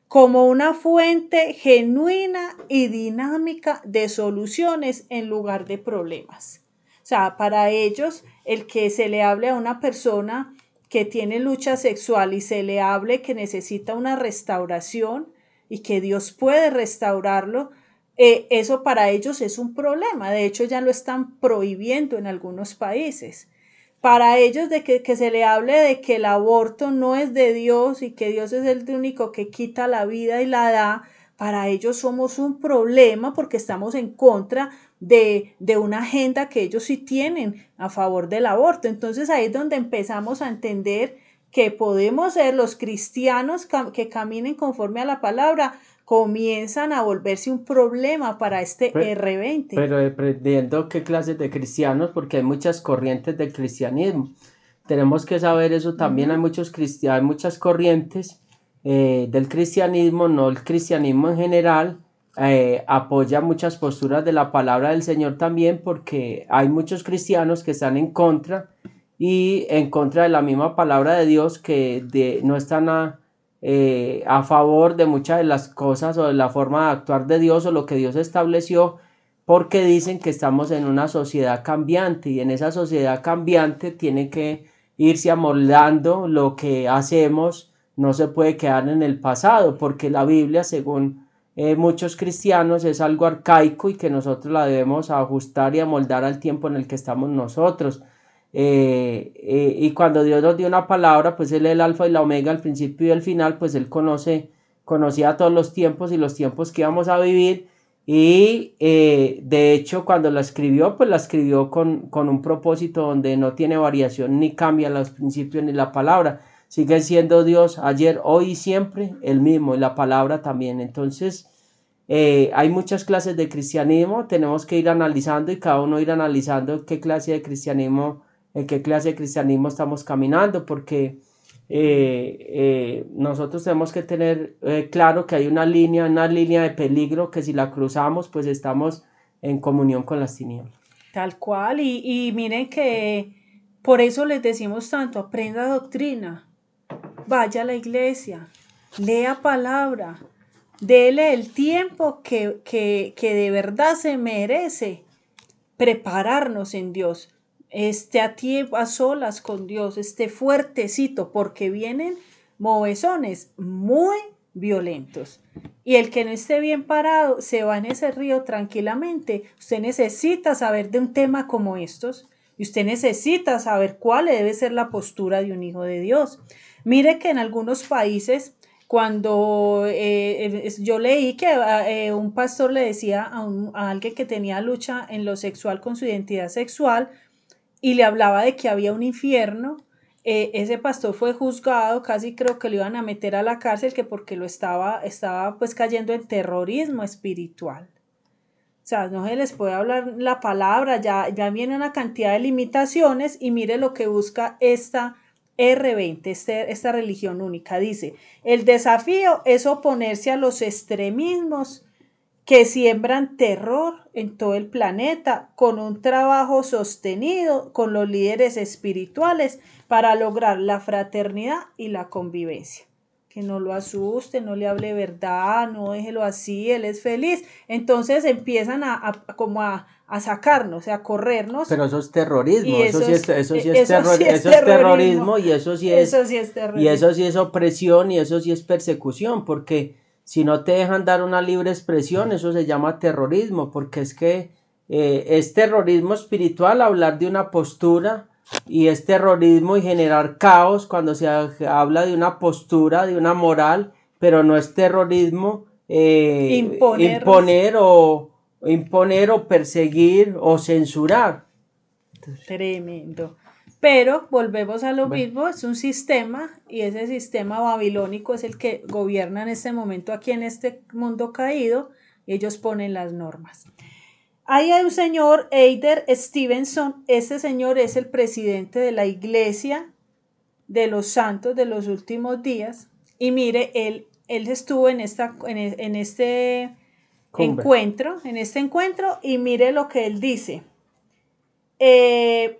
como una fuente genuina y dinámica de soluciones en lugar de problemas. O sea, para ellos, el que se le hable a una persona que tiene lucha sexual y se le hable que necesita una restauración y que Dios puede restaurarlo, eso para ellos es un problema. De hecho, ya lo están prohibiendo en algunos países. Para ellos de que se le hable de que el aborto no es de Dios y que Dios es el único que quita la vida y la da, para ellos somos un problema porque estamos en contra de una agenda que ellos sí tienen a favor del aborto. Entonces ahí es donde empezamos a entender que podemos ser los cristianos que caminen conforme a la palabra, comienzan a volverse un problema para este R20. Pero dependiendo qué clases de cristianos, porque hay muchas corrientes del cristianismo. Tenemos que saber eso también. Hay muchas corrientes del cristianismo, no el cristianismo en general. Apoya muchas posturas de la palabra del Señor también, porque hay muchos cristianos que están en contra de la misma palabra de Dios, que no están a favor de muchas de las cosas o de la forma de actuar de Dios o lo que Dios estableció, porque dicen que estamos en una sociedad cambiante y en esa sociedad cambiante tiene que irse amoldando lo que hacemos, no se puede quedar en el pasado, porque la Biblia, según muchos cristianos, es algo arcaico y que nosotros la debemos ajustar y amoldar al tiempo en el que estamos nosotros. Y cuando Dios nos dio una palabra, pues Él es el alfa y la omega, el principio y el final, pues Él conocía todos los tiempos y los tiempos que íbamos a vivir. Y de hecho cuando la escribió, pues la escribió con un propósito donde no tiene variación ni cambia los principios ni la palabra. sigue siendo Dios ayer, hoy y siempre el mismo, y la palabra también. Entonces, hay muchas clases de cristianismo, tenemos que ir analizando y cada uno ir analizando qué clase de cristianismo, en qué clase de cristianismo estamos caminando, porque nosotros tenemos que tener claro que hay una línea de peligro que si la cruzamos, pues estamos en comunión con las tinieblas. Tal cual, y miren que por eso les decimos tanto, aprenda doctrina, vaya a la iglesia, lea palabra, dele el tiempo que de verdad se merece prepararnos en Dios. Esté a tiempo, a solas con Dios, esté fuertecito, porque vienen movesones muy violentos. Y el que no esté bien parado se va en ese río tranquilamente. Usted necesita saber de un tema como estos y usted necesita saber cuál debe ser la postura de un hijo de Dios. Mire que en algunos países, cuando yo leí que un pastor le decía a alguien que tenía lucha en lo sexual con su identidad sexual y le hablaba de que había un infierno, ese pastor fue juzgado, casi creo que lo iban a meter a la cárcel, que porque estaba pues cayendo en terrorismo espiritual. O sea, no se les puede hablar la palabra, ya viene una cantidad de limitaciones y mire lo que busca esta R20, esta religión única. Dice, el desafío es oponerse a los extremismos que siembran terror en todo el planeta con un trabajo sostenido con los líderes espirituales para lograr la fraternidad y la convivencia. Que no lo asuste, no le hable verdad, no déjelo así, él es feliz. Entonces empiezan a sacarnos, a corrernos. Pero eso es terrorismo, eso sí es terrorismo y eso sí es opresión y eso sí es persecución, porque si no te dejan dar una libre expresión, eso se llama terrorismo, porque es que es terrorismo espiritual hablar de una postura y es terrorismo y generar caos cuando se habla de una postura, de una moral, pero no es terrorismo imponer o perseguir o censurar. Tremendo. Pero volvemos a lo mismo, es un sistema y ese sistema babilónico es el que gobierna en este momento aquí en este mundo caído y ellos ponen las normas. Ahí hay un señor, Eider Stevenson, este señor es el presidente de la Iglesia de los Santos de los Últimos Días y mire, él estuvo en este encuentro y mire lo que él dice.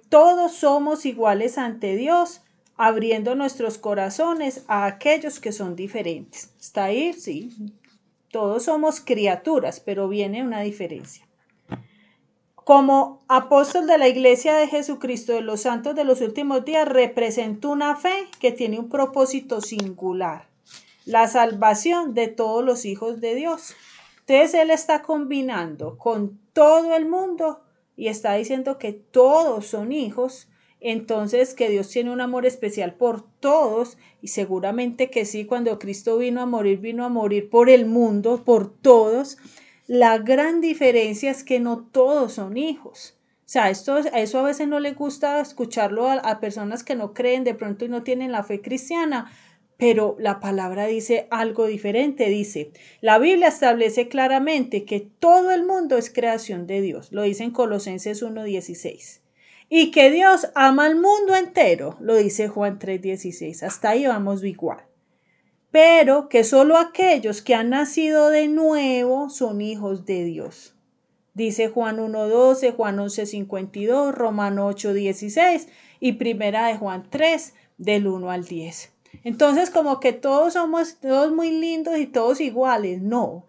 Todos somos iguales ante Dios, abriendo nuestros corazones a aquellos que son diferentes. ¿Está ahí? Sí. Todos somos criaturas, pero viene una diferencia. Como apóstol de la Iglesia de Jesucristo de los Santos de los Últimos Días, represento una fe que tiene un propósito singular, la salvación de todos los hijos de Dios. Entonces él está combinando con todo el mundo y está diciendo que todos son hijos, entonces que Dios tiene un amor especial por todos y seguramente que sí, cuando Cristo vino a morir por el mundo, por todos. La gran diferencia es que no todos son hijos. O sea, eso a veces no le gusta escucharlo a personas que no creen de pronto y no tienen la fe cristiana, pero la palabra dice algo diferente. Dice, la Biblia establece claramente que todo el mundo es creación de Dios. Lo dice en Colosenses 1:16. Y que Dios ama al mundo entero. Lo dice Juan 3:16. Hasta ahí vamos igual. Pero que solo aquellos que han nacido de nuevo son hijos de Dios. Dice Juan 1:12, Juan 11:52, Romano 8:16 y primera de Juan 3, del 1 al 10. Entonces, como que todos somos todos muy lindos y todos iguales. No.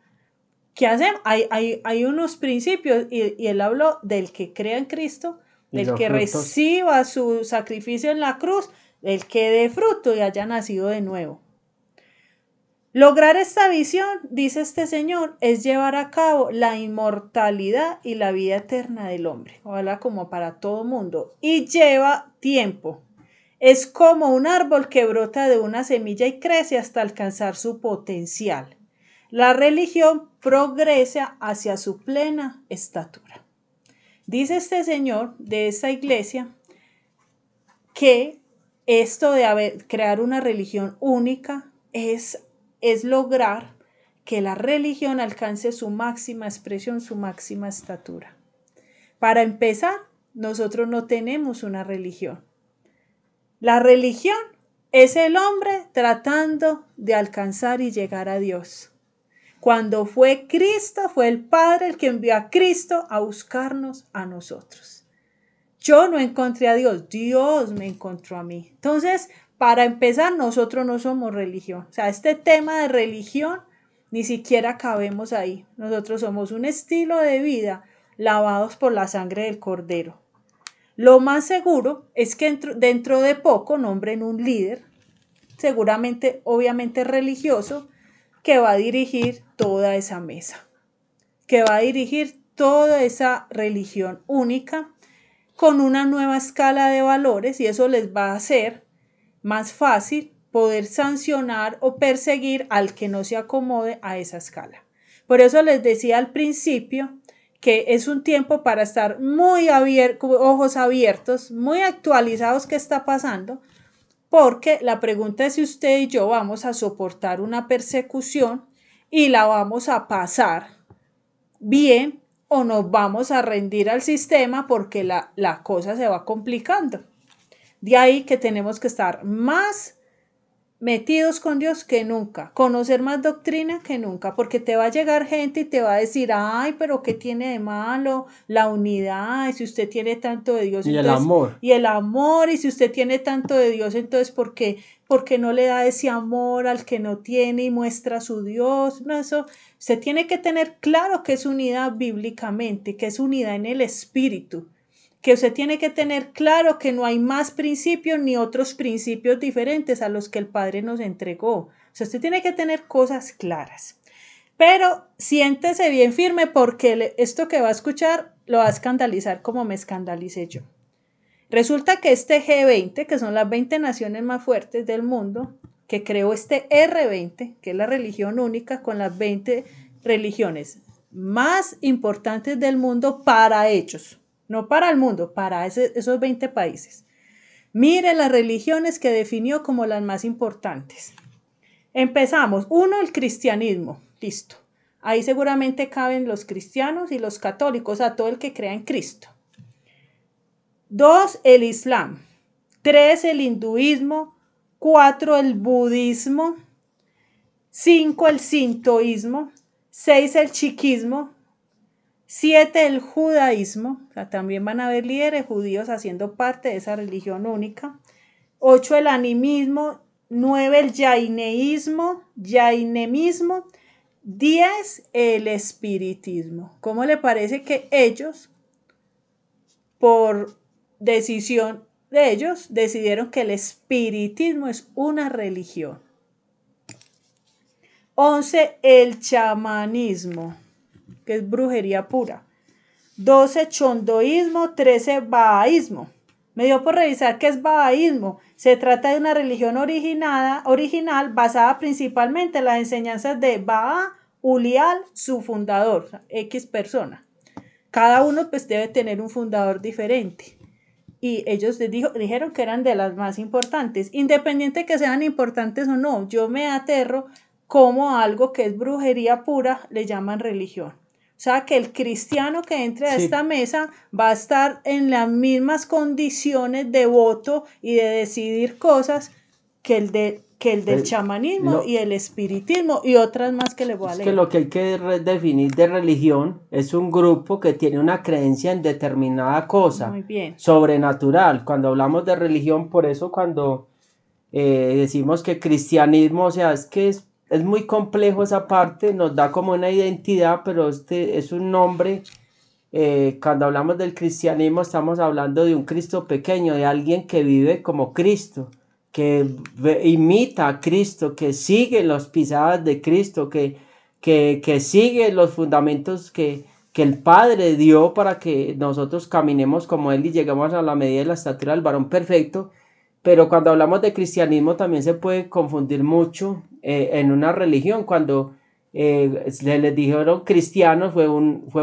¿Qué hacemos? Hay unos principios y él habló del que crea en Cristo, del que reciba su sacrificio en la cruz, del que dé fruto y haya nacido de nuevo. Lograr esta visión, dice este señor, es llevar a cabo la inmortalidad y la vida eterna del hombre. Ojalá como para todo mundo. Y lleva tiempo. Es como un árbol que brota de una semilla y crece hasta alcanzar su potencial. La religión progresa hacia su plena estatura. Dice este señor de esta iglesia que esto de crear una religión única es lograr que la religión alcance su máxima expresión, su máxima estatura. Para empezar, nosotros no tenemos una religión. La religión es el hombre tratando de alcanzar y llegar a Dios. Cuando fue Cristo, fue el Padre el que envió a Cristo a buscarnos a nosotros. Yo no encontré a Dios, Dios me encontró a mí. Entonces, para empezar, nosotros no somos religión. O sea, este tema de religión ni siquiera cabemos ahí. Nosotros somos un estilo de vida lavados por la sangre del Cordero. Lo más seguro es que dentro de poco nombren un líder, seguramente, obviamente religioso, que va a dirigir toda esa mesa, que va a dirigir toda esa religión única con una nueva escala de valores, y eso les va a hacer más fácil poder sancionar o perseguir al que no se acomode a esa escala. Por eso les decía al principio que es un tiempo para estar muy ojos abiertos, muy actualizados qué está pasando, porque la pregunta es si usted y yo vamos a soportar una persecución y la vamos a pasar bien o nos vamos a rendir al sistema porque la cosa se va complicando. De ahí que tenemos que estar más metidos con Dios que nunca, conocer más doctrina que nunca, porque te va a llegar gente y te va a decir, ay, pero ¿qué tiene de malo la unidad? Y si usted tiene tanto de Dios, Y entonces, el amor, y si usted tiene tanto de Dios, entonces ¿por qué no le da ese amor al que no tiene y muestra a su Dios? No, eso, usted tiene que tener claro que es unidad bíblicamente, que es unidad en el espíritu, que usted tiene que tener claro que no hay más principios ni otros principios diferentes a los que el Padre nos entregó. O sea, usted tiene que tener cosas claras. Pero siéntese bien firme porque esto que va a escuchar lo va a escandalizar como me escandalicé yo. Resulta que este G20, que son las 20 naciones más fuertes del mundo, que creó este R20, que es la religión única con las 20 religiones más importantes del mundo para ellos. No para el mundo, para esos 20 países. Mire las religiones que definió como las más importantes. Empezamos. 1, el cristianismo. Listo. Ahí seguramente caben los cristianos y los católicos, a todo el que crea en Cristo. 2, el islam. 3, el hinduismo. 4, el budismo. 5, el sintoísmo. 6, el sikhismo. 7, el judaísmo, o sea, también van a haber líderes judíos haciendo parte de esa religión única. 8, el animismo. 9, el jainemismo. 10, el espiritismo. ¿Cómo le parece que ellos, por decisión de ellos, decidieron que el espiritismo es una religión? 11, el chamanismo, que es brujería pura. 12, chondoísmo. 13, bahaísmo. Me dio por revisar qué es bahaísmo. Se trata de una religión original basada principalmente en las enseñanzas de Baha Ulial, su fundador, o sea, X persona. Cada uno pues debe tener un fundador diferente. Y ellos dijeron que eran de las más importantes. Independiente que sean importantes o no, yo me aterro como algo que es brujería pura le llaman religión. O sea que el cristiano que entre a esta mesa va a estar en las mismas condiciones de voto y de decidir cosas que el del chamanismo y el espiritismo y otras más que le voy a leer. Es que lo que hay que definir de religión es un grupo que tiene una creencia en determinada cosa. Muy bien. Sobrenatural. Cuando hablamos de religión, por eso cuando decimos que cristianismo, o sea, es que es muy complejo esa parte, nos da como una identidad, pero este es un nombre. Cuando hablamos del cristianismo estamos hablando de un Cristo pequeño, de alguien que vive como Cristo, que imita a Cristo, que sigue las pisadas de Cristo, que sigue los fundamentos que el Padre dio para que nosotros caminemos como Él y lleguemos a la medida de la estatura del varón perfecto. Pero cuando hablamos de cristianismo también se puede confundir mucho en una religión. Cuando les dijeron cristianos fue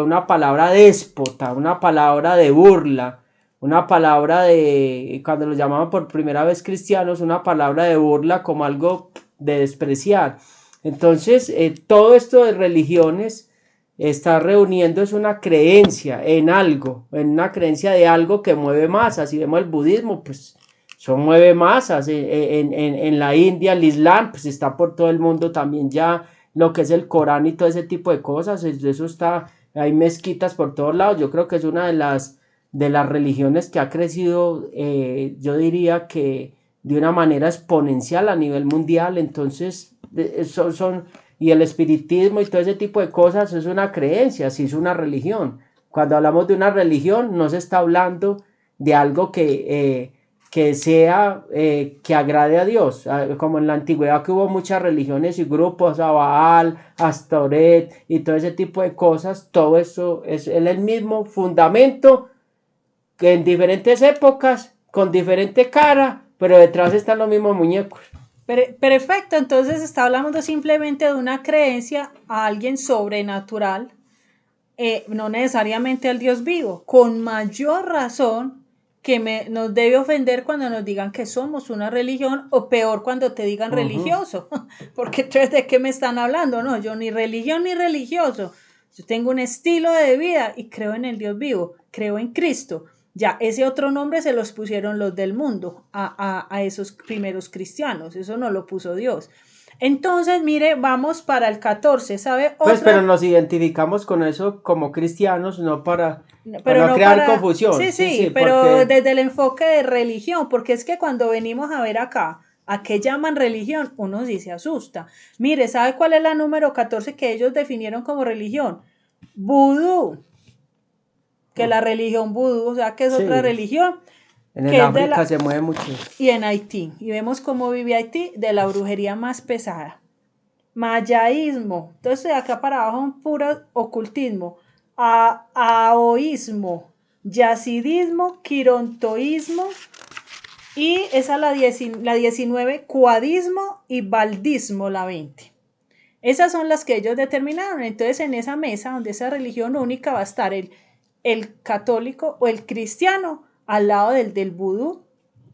una palabra déspota, una palabra de burla, una palabra de, cuando los llamaban por primera vez cristianos, una palabra de burla, como algo de despreciar. Entonces, todo esto de religiones está reuniendo es una creencia en algo, en una creencia de algo que mueve masas. Si vemos el budismo, pues eso mueve masas. En la India, el Islam, pues está por todo el mundo también ya, lo que es el Corán y todo ese tipo de cosas, eso está, hay mezquitas por todos lados. Yo creo que es una de las religiones que ha crecido, yo diría que de una manera exponencial a nivel mundial. Entonces, y el espiritismo y todo ese tipo de cosas es una creencia, sí es una religión. Cuando hablamos de una religión, no se está hablando de algo que sea, que agrade a Dios, como en la antigüedad que hubo muchas religiones y grupos, a Baal, Astoret y todo ese tipo de cosas. Todo eso es el mismo fundamento que en diferentes épocas, con diferente cara, pero detrás están los mismos muñecos. Perfecto, entonces está hablando simplemente de una creencia a alguien sobrenatural, no necesariamente al Dios vivo. Con mayor razón que nos debe ofender cuando nos digan que somos una religión, o peor cuando te digan religioso, porque entonces ¿de qué me están hablando? No, yo ni religión ni religioso, yo tengo un estilo de vida y creo en el Dios vivo, creo en Cristo. Ya, ese otro nombre se los pusieron los del mundo a esos primeros cristianos, eso no lo puso Dios. Entonces, mire, vamos para el 14, ¿sabe? Pues, pero nos identificamos con eso como cristianos, no para no crear confusión. Sí, pero porque desde el enfoque de religión, porque es que cuando venimos a ver acá, ¿a qué llaman religión? Uno sí se asusta. Mire, ¿sabe cuál es la número 14 que ellos definieron como religión? Vudú. Que la religión vudú, o sea, que es otra religión. En el África se mueve mucho. Y en Haití. Y vemos cómo vive Haití, de la brujería más pesada. Mayaísmo. Entonces, de acá para abajo, un puro ocultismo. Aoísmo. Yacidismo. Quirontoísmo. Y esa la 19, cuadismo y baldismo, la 20. Esas son las que ellos determinaron. Entonces, en esa mesa, donde esa religión única va a estar el católico o el cristiano al lado del vudú,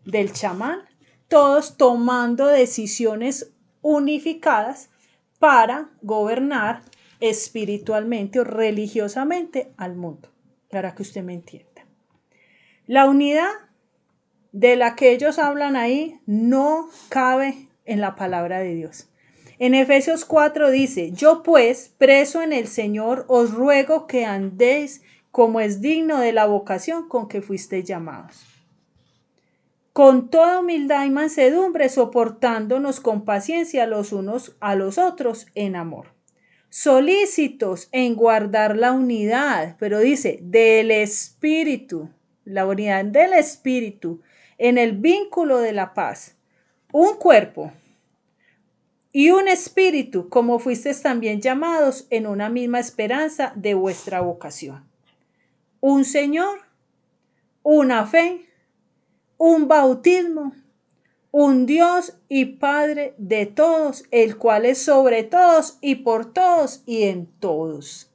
del chamán, todos tomando decisiones unificadas para gobernar espiritualmente o religiosamente al mundo, para que usted me entienda. La unidad de la que ellos hablan ahí no cabe en la palabra de Dios. En Efesios 4 dice, yo pues, preso en el Señor, os ruego que andéis como es digno de la vocación con que fuisteis llamados. Con toda humildad y mansedumbre, soportándonos con paciencia los unos a los otros en amor. Solícitos en guardar la unidad, pero dice, del Espíritu, la unidad del Espíritu, en el vínculo de la paz. Un cuerpo y un espíritu, como fuisteis también llamados en una misma esperanza de vuestra vocación. Un Señor, una fe, un bautismo, un Dios y Padre de todos, el cual es sobre todos y por todos y en todos.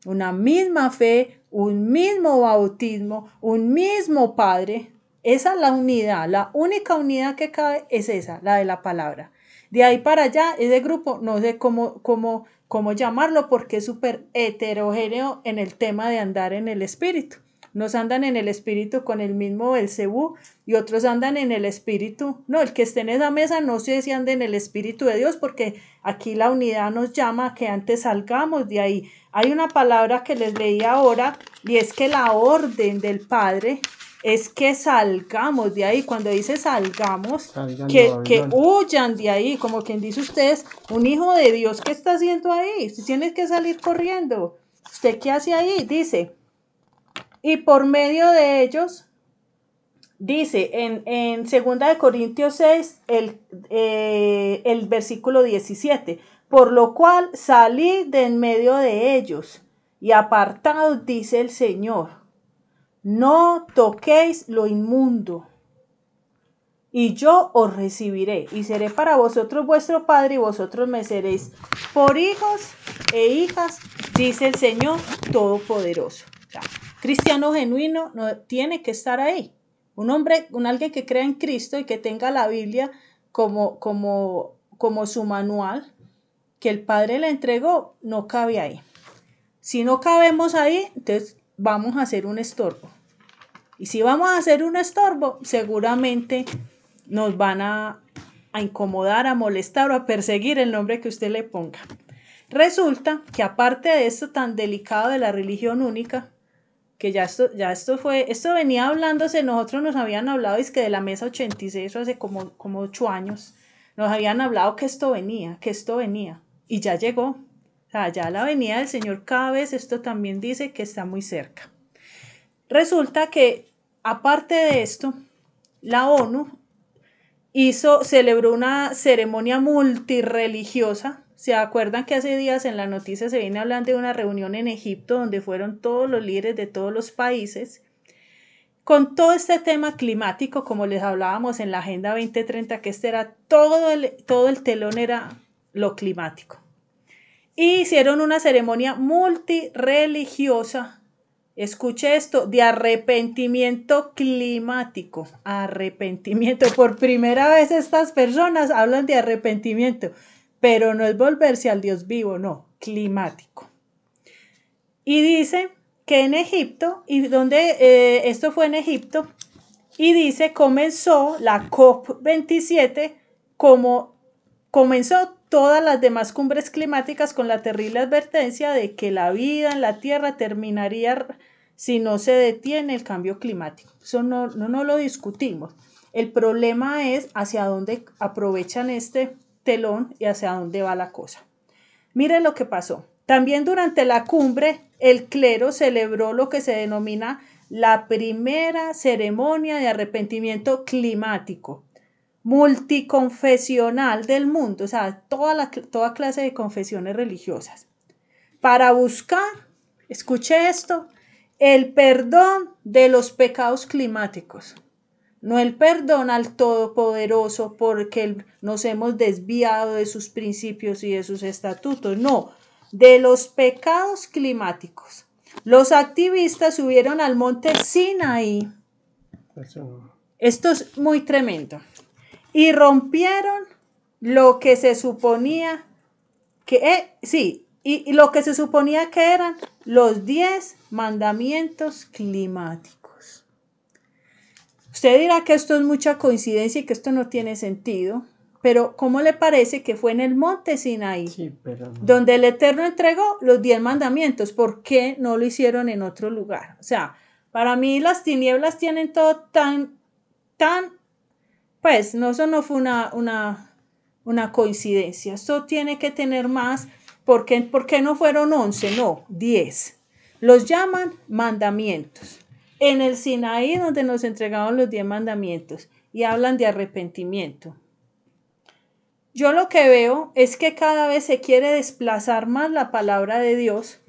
Una misma fe, un mismo bautismo, un mismo Padre. Esa es la unidad, la única unidad que cabe es esa, la de la palabra. De ahí para allá, ese grupo, no sé cómo llamarlo, porque es súper heterogéneo en el tema de andar en el espíritu. Unos andan en el espíritu con el mismo Belcebú y otros andan en el espíritu. No, el que esté en esa mesa no sé si anda en el espíritu de Dios, porque aquí la unidad nos llama a que antes salgamos de ahí. Hay una palabra que les leí ahora y es que la orden del Padre es que salgamos de ahí. Cuando dice salgamos, que huyan de ahí, como quien dice ustedes, un hijo de Dios, ¿qué está haciendo ahí? Usted tiene que salir corriendo. ¿Usted qué hace ahí? Dice, y por medio de ellos, dice en 2 Corintios 6, el versículo 17, por lo cual salid de en medio de ellos y apartados, dice el Señor. No toquéis lo inmundo, y yo os recibiré, y seré para vosotros vuestro Padre, y vosotros me seréis por hijos e hijas, dice el Señor Todopoderoso. O sea, cristiano genuino no tiene que estar ahí. Alguien que crea en Cristo y que tenga la Biblia como su manual, que el Padre le entregó, no cabe ahí. Si no cabemos ahí, entonces vamos a hacer un estorbo. Y si vamos a hacer un estorbo, seguramente nos van a incomodar, a molestar o a perseguir, el nombre que usted le ponga. Resulta que aparte de esto tan delicado de la religión única, que esto venía hablándose, nosotros nos habían hablado, es que de la mesa 86, hace como 8 años, nos habían hablado que esto venía, y ya llegó. O sea, ya la venida del Señor cada vez, esto también dice que está muy cerca. Resulta que, aparte de esto, la ONU celebró una ceremonia multirreligiosa. ¿Se acuerdan que hace días en la noticia se viene hablando de una reunión en Egipto donde fueron todos los líderes de todos los países con todo este tema climático, como les hablábamos en la Agenda 2030, que todo el telón era lo climático? Y hicieron una ceremonia multirreligiosa, escuche esto, de arrepentimiento climático. Arrepentimiento. Por primera vez estas personas hablan de arrepentimiento, pero no es volverse al Dios vivo, no, climático. Y dice que en Egipto, esto fue en Egipto, y dice comenzó la COP27 como comenzó todas las demás cumbres climáticas con la terrible advertencia de que la vida en la Tierra terminaría si no se detiene el cambio climático. Eso no lo discutimos. El problema es hacia dónde aprovechan este telón y hacia dónde va la cosa. Mire lo que pasó. También durante la cumbre, el clero celebró lo que se denomina la primera ceremonia de arrepentimiento climático multiconfesional del mundo, o sea, toda clase de confesiones religiosas, para buscar, escuche esto, el perdón de los pecados climáticos. No el perdón al Todopoderoso porque nos hemos desviado de sus principios y de sus estatutos, no, de los pecados climáticos. Los activistas subieron al monte Sinaí. Esto es muy tremendo. Y rompieron lo que se suponía y lo que se suponía que eran los 10 mandamientos climáticos. Usted dirá que esto es mucha coincidencia y que esto no tiene sentido, pero ¿cómo le parece que fue en el monte Sinaí, donde el Eterno entregó los 10 mandamientos? ¿Por qué no lo hicieron en otro lugar? O sea, para mí las tinieblas tienen todo tan pues no, eso no fue una coincidencia. Esto tiene que tener más. ¿Por qué no fueron 11? No, 10. Los llaman mandamientos. En el Sinaí, donde nos entregaron los 10 mandamientos y hablan de arrepentimiento. Yo lo que veo es que cada vez se quiere desplazar más la palabra de Dios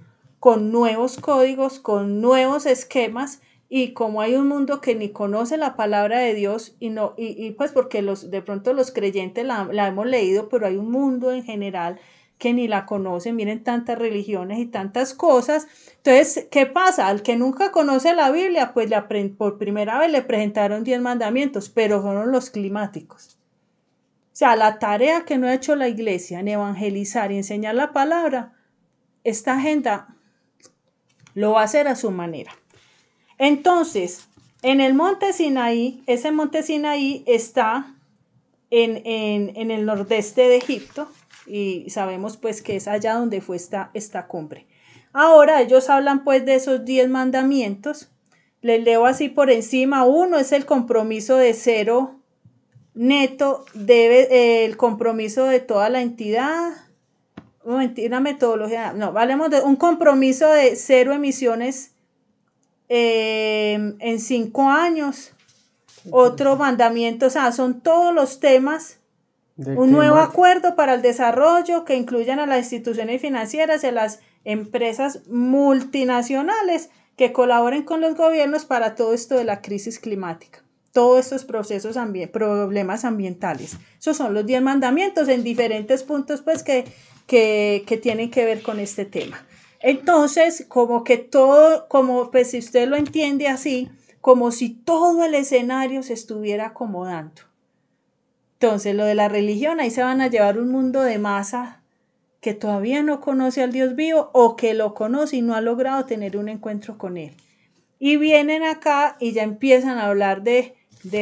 con nuevos códigos, con nuevos esquemas. Y como hay un mundo que ni conoce la palabra de Dios y pues porque de pronto los creyentes la hemos leído, pero hay un mundo en general que ni la conoce. Miren tantas religiones y tantas cosas. Entonces, ¿qué pasa? Al que nunca conoce la Biblia, pues por primera vez le presentaron 10 mandamientos, pero fueron los climáticos. O sea, la tarea que no ha hecho la iglesia en evangelizar y enseñar la palabra, esta agenda lo va a hacer a su manera. Entonces, en el monte Sinaí, ese monte Sinaí está en el nordeste de Egipto y sabemos pues que es allá donde fue esta cumbre. Ahora ellos hablan pues de esos 10 mandamientos. Les leo así por encima. Uno es el compromiso de cero neto, el compromiso de toda la entidad. Una metodología, no, hablemos de un compromiso de cero emisiones en 5 años. Otro mandamiento, o sea, son todos los temas. Un nuevo acuerdo para el desarrollo que incluyan a las instituciones financieras y a las empresas multinacionales que colaboren con los gobiernos para todo esto de la crisis climática, todos estos problemas ambientales. Esos son los 10 mandamientos en diferentes puntos pues que tienen que ver con este tema. Entonces, como que todo, como pues si usted lo entiende así, como si todo el escenario se estuviera acomodando. Entonces, lo de la religión, ahí se van a llevar un mundo de masa que todavía no conoce al Dios vivo o que lo conoce y no ha logrado tener un encuentro con él. Y vienen acá y ya empiezan a hablar de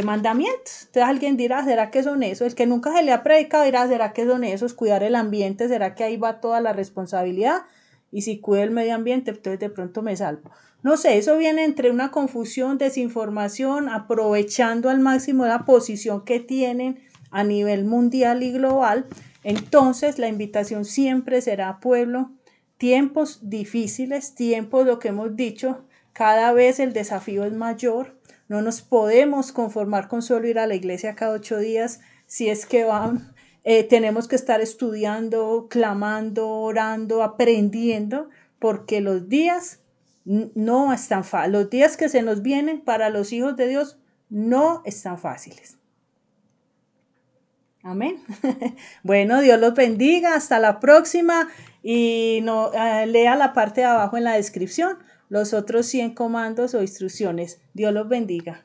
mandamientos. Entonces alguien dirá, ¿será que son esos? El que nunca se le ha predicado dirá, ¿será que son esos? Cuidar el ambiente, ¿será que ahí va toda la responsabilidad? Y si cuido el medio ambiente, entonces de pronto me salvo. No sé, eso viene entre una confusión, desinformación, aprovechando al máximo la posición que tienen a nivel mundial y global. Entonces la invitación siempre será, pueblo, tiempos difíciles, tiempos, lo que hemos dicho, cada vez el desafío es mayor. No nos podemos conformar con solo ir a la iglesia cada 8 días. Si es que tenemos que estar estudiando, clamando, orando, aprendiendo, porque los días no están fáciles. Los días que se nos vienen para los hijos de Dios no están fáciles. Amén. Bueno, Dios los bendiga. Hasta la próxima. Y lea la parte de abajo en la descripción los otros 100 comandos o instrucciones. Dios los bendiga.